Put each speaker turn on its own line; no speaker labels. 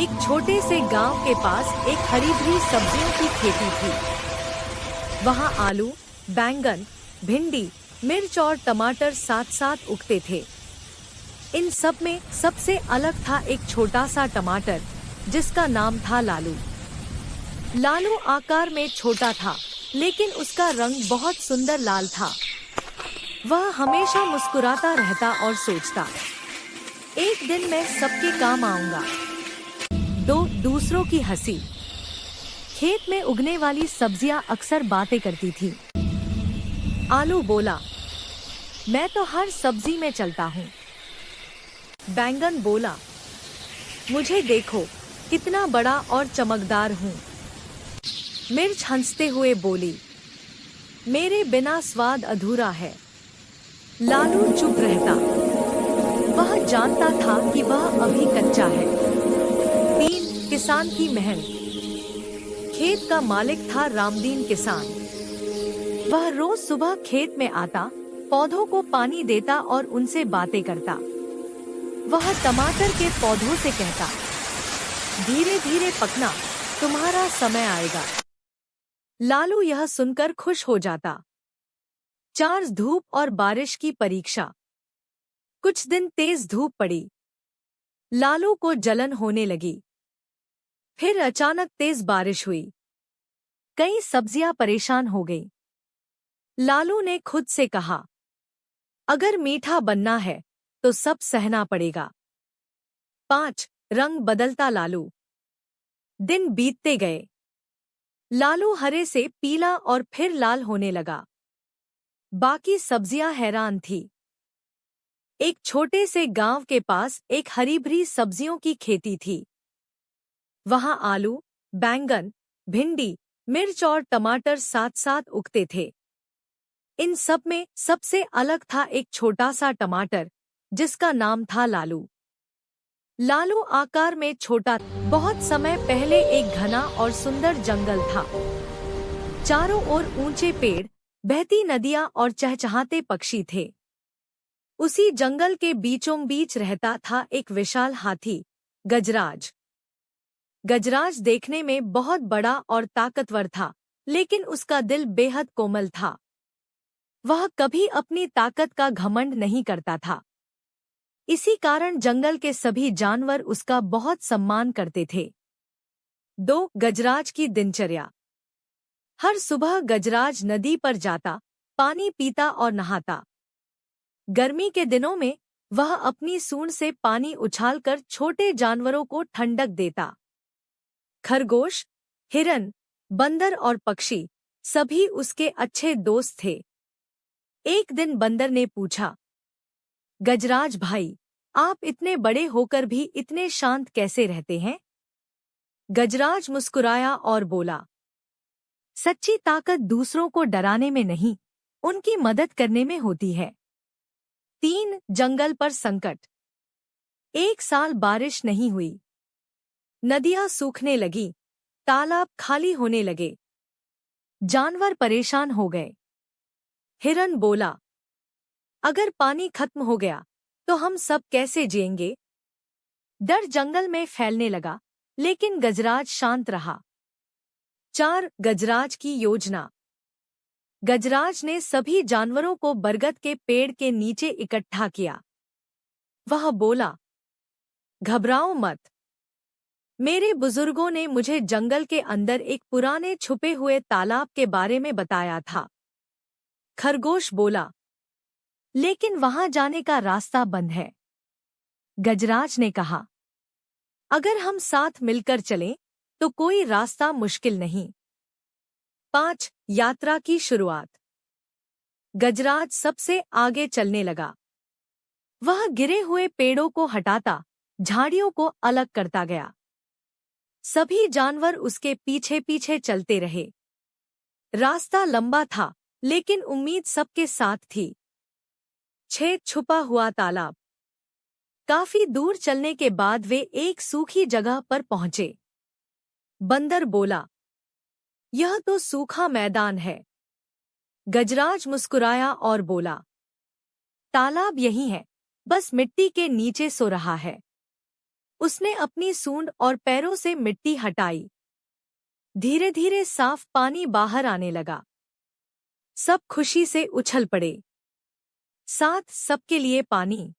एक छोटे से गांव के पास एक हरी भरी सब्जियों की खेती थी। वहां आलू, बैंगन, भिंडी, मिर्च और टमाटर साथ साथ उगते थे। इन सब में सबसे अलग था एक छोटा सा टमाटर जिसका नाम था लालू। लालू आकार में छोटा था, लेकिन उसका रंग बहुत सुंदर लाल था। वह हमेशा मुस्कुराता रहता और सोचता, एक दिन मैं सबके काम आऊंगा। दूसरों की हंसी। खेत में उगने वाली सब्जियां अक्सर बातें करती थी। आलू बोला, मैं तो हर सब्जी में चलता हूँ। बैंगन बोला, मुझे देखो कितना बड़ा और चमकदार हूँ। मिर्च हंसते हुए बोली, मेरे बिना स्वाद अधूरा है। लालू चुप रहता। वह जानता था कि वह अभी कच्चा है। किसान की मेहनत। खेत का मालिक था रामदीन किसान। वह रोज सुबह खेत में आता, पौधों को पानी देता और उनसे बातें करता। वह टमाटर के पौधों से कहता, धीरे धीरे पकना, तुम्हारा समय आएगा। लालू यह सुनकर खुश हो जाता। धूप और बारिश की परीक्षा। कुछ दिन तेज धूप पड़ी। लालू को जलन होने लगी। फिर अचानक तेज बारिश हुई। कई सब्जियां परेशान हो गईं। लालू ने खुद से कहा, अगर मीठा बनना है तो सब सहना पड़ेगा। 5 रंग बदलता लालू। दिन बीतते गए। लालू हरे से पीला और फिर लाल होने लगा। बाकी सब्जियां हैरान थी। एक छोटे से गांव के पास एक हरी भरी सब्जियों की खेती थी। वहां आलू, बैंगन, भिंडी, मिर्च और टमाटर साथ साथ उगते थे। इन सब में सबसे अलग था एक छोटा सा टमाटर जिसका नाम था लालू। लालू आकार में छोटा। बहुत समय पहले एक घना और सुंदर जंगल था। चारों ओर ऊंचे पेड़, बहती नदियां और चहचहाते पक्षी थे। उसी जंगल के बीचों बीच रहता था एक विशाल हाथी, गजराज। गजराज देखने में बहुत बड़ा और ताकतवर था, लेकिन उसका दिल बेहद कोमल था। वह कभी अपनी ताकत का घमंड नहीं करता था। इसी कारण जंगल के सभी जानवर उसका बहुत सम्मान करते थे। गजराज की दिनचर्या। हर सुबह गजराज नदी पर जाता, पानी पीता और नहाता। गर्मी के दिनों में वह अपनी सूंड से पानी उछालकर छोटे जानवरों को ठंडक देता। खरगोश, हिरन, बंदर और पक्षी सभी उसके अच्छे दोस्त थे। एक दिन बंदर ने पूछा, गजराज भाई, आप इतने बड़े होकर भी इतने शांत कैसे रहते हैं? गजराज मुस्कुराया और बोला, सच्ची ताकत दूसरों को डराने में नहीं, उनकी मदद करने में होती है। जंगल पर संकट। एक साल बारिश नहीं हुई। नदियां सूखने लगी, तालाब खाली होने लगे। जानवर परेशान हो गए। हिरन बोला, अगर पानी खत्म हो गया तो हम सब कैसे जिएंगे? डर जंगल में फैलने लगा, लेकिन गजराज शांत रहा। गजराज की योजना। गजराज ने सभी जानवरों को बरगद के पेड़ के नीचे इकट्ठा किया। वह बोला, घबराओ मत। मेरे बुजुर्गों ने मुझे जंगल के अंदर एक पुराने छुपे हुए तालाब के बारे में बताया था। खरगोश बोला, लेकिन वहां जाने का रास्ता बंद है। गजराज ने कहा, अगर हम साथ मिलकर चलें तो कोई रास्ता मुश्किल नहीं। 5 यात्रा की शुरुआत। गजराज सबसे आगे चलने लगा। वह गिरे हुए पेड़ों को हटाता, झाड़ियों को अलग करता गया। सभी जानवर उसके पीछे पीछे चलते रहे। रास्ता लंबा था, लेकिन उम्मीद सबके साथ थी। छुपा हुआ तालाब। काफी दूर चलने के बाद वे एक सूखी जगह पर पहुंचे। बंदर बोला, यह तो सूखा मैदान है। गजराज मुस्कुराया और बोला, तालाब यही है, बस मिट्टी के नीचे सो रहा है। उसने अपनी सूंड और पैरों से मिट्टी हटाई। धीरे धीरे साफ पानी बाहर आने लगा। सब खुशी से उछल पड़े। साथ सबके लिए पानी।